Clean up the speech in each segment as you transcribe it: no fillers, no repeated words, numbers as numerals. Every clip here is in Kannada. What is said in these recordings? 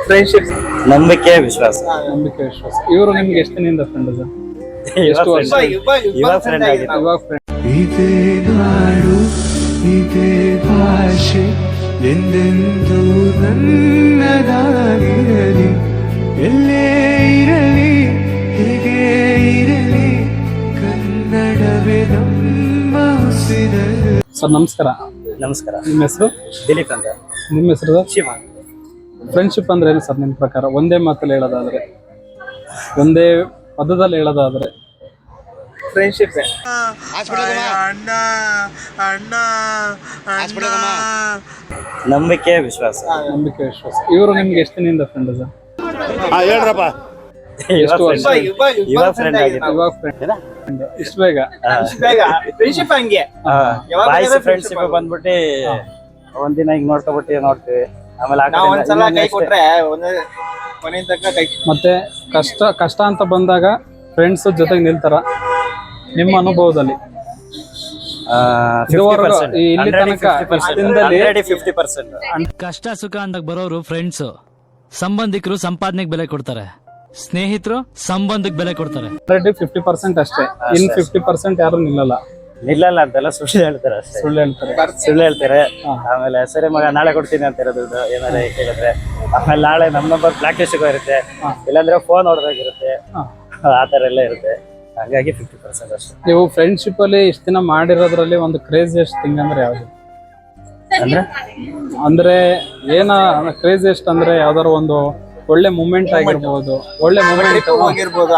ಫ್ರೆಂಡ್ಶಿಪ್, ನಂಬಿಕೆ, ವಿಶ್ವಾಸ. ನಂಬಿಕೆ, ವಿಶ್ವಾಸ. ಇವರು ನಿಮ್ಗೆ ಎಷ್ಟು ದಿನದಿಂದ ಫ್ರೆಂಡ್ ಸರ್? ಎಷ್ಟು ವರ್ಷ? ಇವಾಗ ಫ್ರೆಂಡ್ ಆಗಿದ್ದು. ಇವಾಗ ಫ್ರೆಂಡ್. ಇದೇ ನಾಡು ಇದೇ ಭಾಷೆ ಎಂದೆಂದು ನನ್ನದಾಗಿರಲಿ, ಎಲ್ಲೇ ಇರಲಿ ಹೇಗೆ ಇರಲಿ ಕನ್ನಡವೇ ನಮ್ಮ ಉಸಿರಲಿ. ಸರ್ ನಮಸ್ಕಾರ. ನಮಸ್ಕಾರ. ನಿಮ್ಮ ಹೆಸರು? ದಿಲೀಪ್ ಅಂತ. ನಿಮ್ಮ ಹೆಸರು ಸರ್? ಶಿವ. ಫ್ರೆಂಡ್ಶಿಪ್ ಅಂದ್ರೆ ಏನು ಸರ್ ನಿಮ್ಮ ಪ್ರಕಾರ? ಒಂದೇ ಮಾತಲ್ಲಿ ಹೇಳೋದಾದ್ರೆ, ಒಂದೇ ಪದದಲ್ಲಿ ಹೇಳೋದಾದ್ರೆ ಫ್ರೆಂಡ್ಶಿಪ್ ನಂಬಿಕೆ, ವಿಶ್ವಾಸ. ನಂಬಿಕೆ, ವಿಶ್ವಾಸ. ಇವರು ನಿಮ್ಗೆ ಎಷ್ಟು ದಿನದಿಂದ ಫ್ರೆಂಡ್ ಸರ್? ಹೇಳ್ರಪ್ಪ. ಎಷ್ಟು ವರ್ಷ? ಇವಾಗ ಫ್ರೆಂಡ್ ಆಗಿದ್ದು. ಇವಾಗ ಫ್ರೆಂಡ್. ಇಷ್ಟು ಬೇಗ? ಫ್ರೆಂಡ್ಶಿಪ್ ಹಂಗೆ ಬಾಯ್ಸ್ ಫ್ರೆಂಡ್ಶಿಪ್ ಬಂದ್ಬಿಟ್ಟು ಒಂದಿನ ಹಿಂಗ್ ನೋಡ್ತೀವಿ. ಆಮೇಲೆ ನಾವ್ ಒಂದ್ಸಲ ಕೈ ಕೊಟ್ರೆ ಕೊನೆ ತನಕ ಕೈ. ಮತ್ತೆ ಕಷ್ಟ ಅಂತ ಬಂದಾಗ ಫ್ರೆಂಡ್ಸ್ ಜೊತೆಗೆ ನಿಲ್ತಾರ ನಿಮ್ಮ ಅನುಭವದಲ್ಲಿ? ಇದುವರೆಗೂ ಇಲ್ಲಿ ತನಕ ಕಷ್ಟದಿಂದಲೇ 50%. ಕಷ್ಟ ಸುಖ ಅಂದಾಗ ಬರೋರು ಫ್ರೆಂಡ್ಸ್. ಸಂಬಂಧಿಕರು ಸಂಪಾದನೆಗೆ ಬೆಲೆ ಕೊಡ್ತಾರೆ, ಸ್ನೇಹಿತರು ಸಂಬಂಧಕ್ಕೆ ಬೆಲೆ ಕೊಡ್ತಾರೆ. 50% ಅಷ್ಟೇ. ಇನ್ 50% ಯಾರು ನಿಲ್ಲಲ್ಲ ಅಂತೆಲ್ಲ ಸುಳ್ಳು ಹೇಳ್ತಾರೆ ಅಷ್ಟೇ. ಸುಳ್ಳು ಹೇಳ್ತಾರೆ. ಆಮೇಲೆ ಸರಿ ಮಗ ನಾಳೆ ಕೊಡ್ತೀನಿ ಅಂತ ಇರೋದು ಏನಾರ ಹೇಳಿದ್ರೆ, ಆಮೇಲೆ ನಾಳೆ ನಮ್ಮ ನಂಬರ್ ಬ್ಲಾಕ್ ಲಿಸ್ಟ್ ಇರುತ್ತೆ, ಇಲ್ಲಾಂದ್ರೆ ಫೋನ್ ಹೊಡೆದಾಗಿರುತ್ತೆ, ಆತರ ಎಲ್ಲ ಇರುತ್ತೆ. ಹಾಗಾಗಿ 50% ಅಷ್ಟೇ. ನೀವು ಫ್ರೆಂಡ್ಶಿಪ್ ಅಲ್ಲಿ ಇಷ್ಟ ದಿನ ಮಾಡಿರೋದ್ರಲ್ಲಿ ಒಂದು ಕ್ರೇಜಿಯಸ್ಟ್ ಥಿಂಗ್ ಅಂದ್ರೆ ಯಾವ್ದು? ಅಂದ್ರೆ ಏನ ಕ್ರೇಜಿಯಸ್ಟ್ ಅಂದ್ರೆ ಯಾವ್ದಾರು ಒಂದು ಒಳ್ಳೆ ಮೂಮೆಂಟ್ ಆಗಿರ್ಬೋದು, ಒಳ್ಳೆ ಮೂಮೆಂಟ್ ಹೋಗಿರ್ಬೋದು.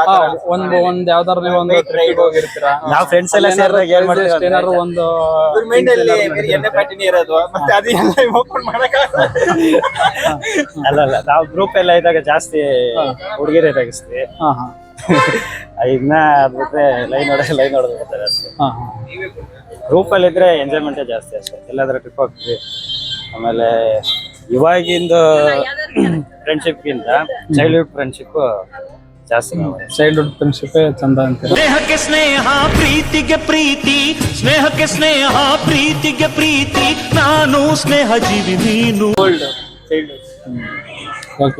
ಒಂದ್ ಯಾವ್ದಾರು ನೀವು ಒಂದು ಟ್ರಿಪ್ ಹೋಗಿರ್ತೀರಾ, ನಾವು ಫ್ರೆಂಡ್ಸ್ ಎಲ್ಲ ಸೇರಿದಾಗ ಏನ್ ಮಾಡ್ತೀವಿ ಏನಾದ್ರು ಒಂದು ಮೈಂಡ್ ಅಲ್ಲಿ ಬರೀ ಎಣ್ಣೆ ಪಾಟಿನೇ ಇರೋದು, ಮತ್ತೆ ಅದೆಲ್ಲ ಓಪನ್ ಮಾಡಕ್ಕಾಗಲ್ಲ. ಅಲ್ಲ ನಾವು ಗ್ರೂಪ್ ಎಲ್ಲ ಇದ್ದಾಗ ಜಾಸ್ತಿ ಹುಡುಗಿರೇ ತೆಗಿಸ್ತೀವಿ. ಇನ್ನ ಅದ್ಬಿಟ್ರೆ ಲೈನ್ ಹೊಡೆದು ಬರ್ತಾರೆ ಅಷ್ಟೇ. ಗ್ರೂಪ್ ಅಲ್ಲಿ ಇದ್ರೆ ಎಂಜಾಯ್ಮೆಂಟೇ ಜಾಸ್ತಿ ಅಷ್ಟೇ. ಎಲ್ಲಾದ್ರೂ ಟ್ರಿಪ್ ಹೋಗ್ತೀವಿ. ಆಮೇಲೆ ಇವಾಗಿಂದ ಫ್ರೆಂಡ್ಶಿಪ್ ಗಿಂತ ಚೈಲ್ಡ್ಹುಡ್ ಫ್ರೆಂಡ್ಶಿಪ್ ಜಾಸ್ತಿ. ಚೈಲ್ಡ್ಹುಡ್ ಫ್ರೆಂಡ್ಶಿಪ್ ಚಂದ ಅಂತ. ಸ್ನೇಹಕ್ಕೆ ಸ್ನೇಹ, ಪ್ರೀತಿಗೆ ಪ್ರೀತಿ, ಸ್ನೇಹಕ್ಕೆ ಸ್ನೇಹ, ಪ್ರೀತಿಗೆ ಪ್ರೀತಿ, ನಾನು ಸ್ನೇಹ ಜೀವಿ ನೀನು.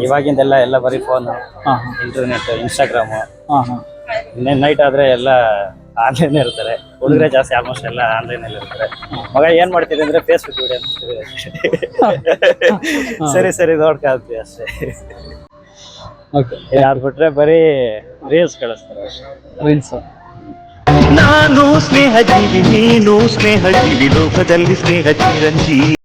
ಇವಾಗಿಂದೆಲ್ಲ ಎಲ್ಲ ಬರೀ ಫೋನ್, ಇಂಟರ್ನೆಟ್, ಇನ್ಸ್ಟಾಗ್ರಾಮ್. ನೈಟ್ ಆದ್ರೆ ಎಲ್ಲ ಆನ್ಲೈನ್ ಇರ್ತಾರೆ. ಹುಡುಗರೆ ಜಾಸ್ತಿ ಆಲ್ಮೋಸ್ಟ್ ಎಲ್ಲ ಆನ್ಲೈನ್ ಅಲ್ಲಿ ಇರ್ತಾರೆ. ಮಗ ಏನ್ ಮಾಡ್ತೀರಿ ಅಂದ್ರೆ ಫೇಸ್ಬುಕ್ ವಿಡಿಯೋ ಸರಿ ನೋಡ್ಕೊಳ್ತೀವಿ ಅಷ್ಟೇ. ಯಾರು ಬಿಟ್ರೆ ಬರೀ ರೀಲ್ಸ್ ಕಳಿಸ್ತಾರೆ. ರೀಲ್ಸ್. ನಾನು ಸ್ನೇಹ ಜೀವಿ ನೀನು ಸ್ನೇಹ ಜೀವಿ, ಲೋಕದಲ್ಲಿ ಸ್ನೇಹ ಚಿರಂಜೀವಿ.